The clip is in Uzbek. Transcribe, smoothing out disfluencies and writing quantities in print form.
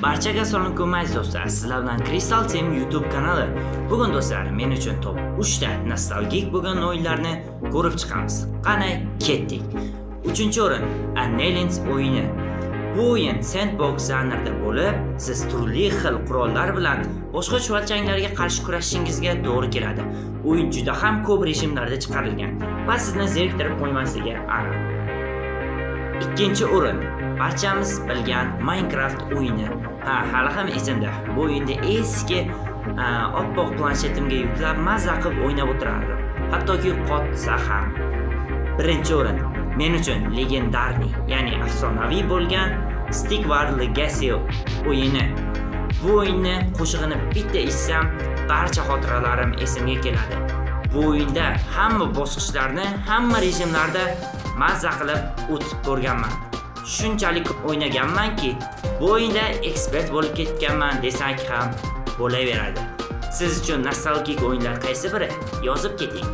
Barchaga assalomu aziz do'stlar. Sizlar bilan Crystal Team YouTube kanali. Bugun do'stlar, men uchun top 3 ta nostalgik bo'lgan o'yinlarni ko'rib chiqamiz. Qani, ketdik. 3-o'rin Annelins o'yini. Bu o'yin sandbox janrida bo'lib, siz turli xil qurollar bilan boshqa chuvalchanglarga qarshi kurashishingizga to'g'ri keladi. O'yin juda ham ko'p rejimlarda chiqarilgan va sizni zeriktirib qo'ymasligi aniq. 2-o'rin barchamiz bilgan Minecraft o'yini. Hali ham esimda. Bu o'yinda eski oppoq planshetimga yuklab mazza qilib o'ynab o'tirardim. Hattoki qotsa ham. 1-o'rin men uchun legendarniy, ya'ni afsonaviy bo'lgan Stick War Legacy o'yini. Bu o'yinni qo'shig'ini bitta eshitsam, barcha xotiralarim esimga keladi. Bu o'yinda hamma bosqichlarni, hamma rejimlarda mazza qilib o'tib ko'rganman. Shunchalik o'ynaganmanki, bu o'yinda ekspert bo'lib ketganman desak ham bo'laveradi. Siz uchun nostalgik o'yinlar qaysi biri? Yozib keting.